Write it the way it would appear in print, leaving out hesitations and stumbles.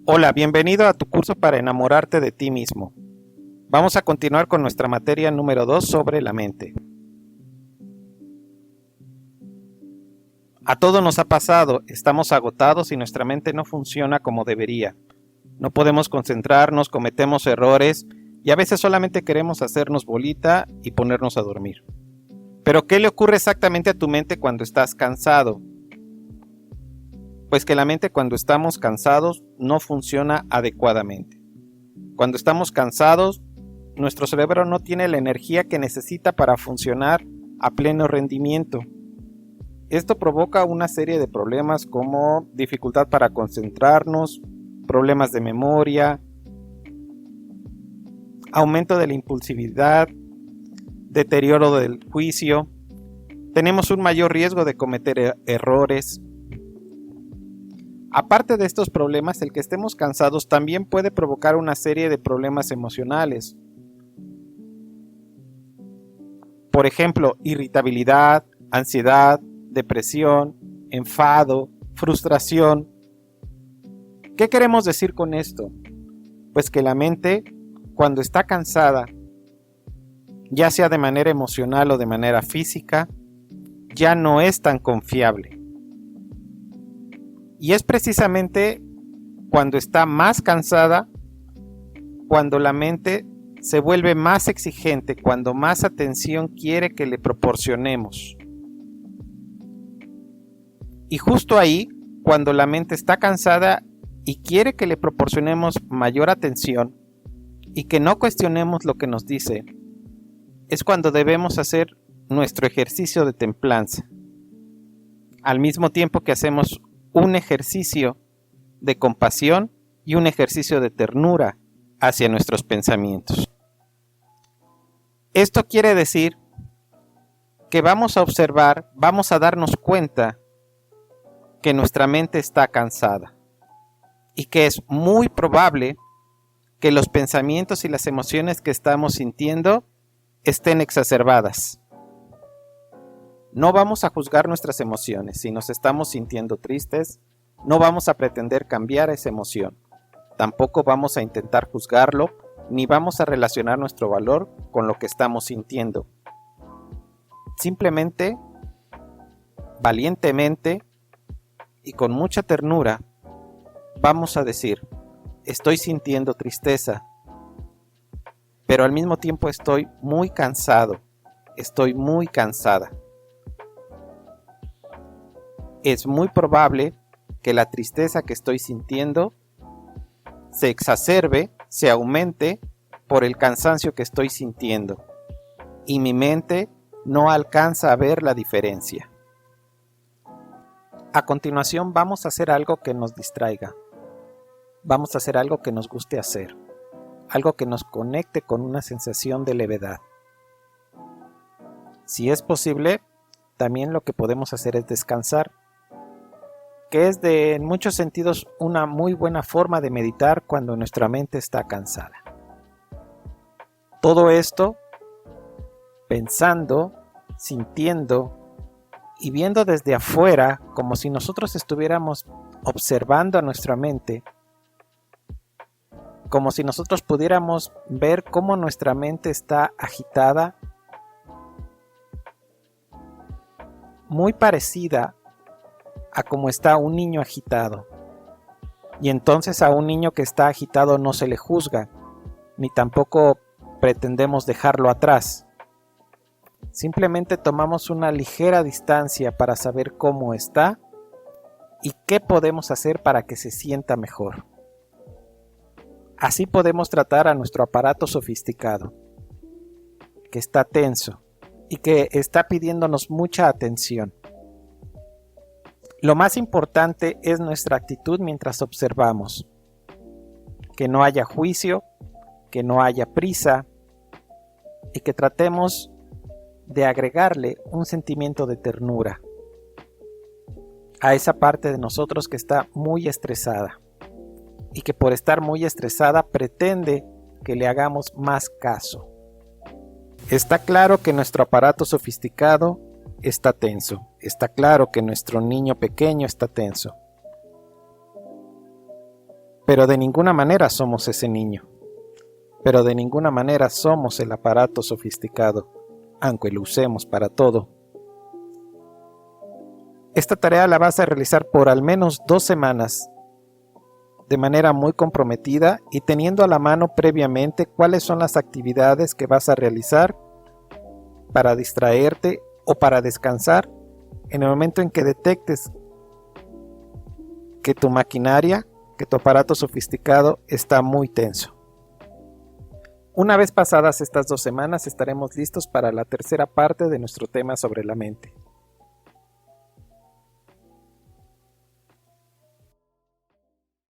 Hola, bienvenido a tu curso para enamorarte de ti mismo. Vamos a continuar con nuestra materia número 2 sobre la mente. A todos nos ha pasado, estamos agotados y nuestra mente no funciona como debería. No podemos concentrarnos, cometemos errores y a veces solamente queremos hacernos bolita y ponernos a dormir. Pero ¿qué le ocurre exactamente a tu mente cuando estás cansado? Pues que la mente cuando estamos cansados no funciona adecuadamente. Cuando estamos cansados, nuestro cerebro no tiene la energía que necesita para funcionar a pleno rendimiento. Esto provoca una serie de problemas como dificultad para concentrarnos, problemas de memoria, aumento de la impulsividad, deterioro del juicio. Tenemos un mayor riesgo de cometer errores. Aparte de estos problemas, el que estemos cansados también puede provocar una serie de problemas emocionales. Por ejemplo, irritabilidad, ansiedad, depresión, enfado, frustración. ¿Qué queremos decir con esto? Pues que la mente, cuando está cansada, ya sea de manera emocional o de manera física, ya no es tan confiable. Y es precisamente cuando está más cansada, cuando la mente se vuelve más exigente, cuando más atención quiere que le proporcionemos. Y justo ahí, cuando la mente está cansada y quiere que le proporcionemos mayor atención y que no cuestionemos lo que nos dice, es cuando debemos hacer nuestro ejercicio de templanza. Al mismo tiempo que hacemos un ejercicio de compasión y un ejercicio de ternura hacia nuestros pensamientos. Esto quiere decir que vamos a observar, vamos a darnos cuenta que nuestra mente está cansada y que es muy probable que los pensamientos y las emociones que estamos sintiendo estén exacerbadas. No vamos a juzgar nuestras emociones. Si nos estamos sintiendo tristes, no vamos a pretender cambiar esa emoción. Tampoco vamos a intentar juzgarlo, ni vamos a relacionar nuestro valor con lo que estamos sintiendo. Simplemente, valientemente y con mucha ternura, vamos a decir, estoy sintiendo tristeza, pero al mismo tiempo estoy muy cansado, estoy muy cansada. Es muy probable que la tristeza que estoy sintiendo se exacerbe, se aumente por el cansancio que estoy sintiendo y mi mente no alcanza a ver la diferencia. A continuación vamos a hacer algo que nos distraiga, vamos a hacer algo que nos guste hacer, algo que nos conecte con una sensación de levedad. Si es posible, también lo que podemos hacer es descansar, que es en muchos sentidos una muy buena forma de meditar cuando nuestra mente está cansada. Todo esto pensando, sintiendo y viendo desde afuera como si nosotros estuviéramos observando a nuestra mente, como si nosotros pudiéramos ver cómo nuestra mente está agitada, muy parecida a cómo está un niño agitado. Y entonces a un niño que está agitado no se le juzga, ni tampoco pretendemos dejarlo atrás. Simplemente tomamos una ligera distancia para saber cómo está y qué podemos hacer para que se sienta mejor. Así podemos tratar a nuestro aparato sofisticado, que está tenso y que está pidiéndonos mucha atención. Lo más importante es nuestra actitud mientras observamos. Que no haya juicio, que no haya prisa y que tratemos de agregarle un sentimiento de ternura a esa parte de nosotros que está muy estresada y que por estar muy estresada pretende que le hagamos más caso. Está claro que nuestro aparato sofisticado está tenso. Está claro que nuestro niño pequeño está tenso. Pero de ninguna manera somos ese niño. Pero de ninguna manera somos el aparato sofisticado, aunque lo usemos para todo. Esta tarea la vas a realizar por al menos 2 semanas, de manera muy comprometida y teniendo a la mano previamente cuáles son las actividades que vas a realizar para distraerte o para descansar en el momento en que detectes que tu maquinaria, que tu aparato sofisticado está muy tenso. Una vez pasadas estas 2 semanas estaremos listos para la tercera parte de nuestro tema sobre la mente.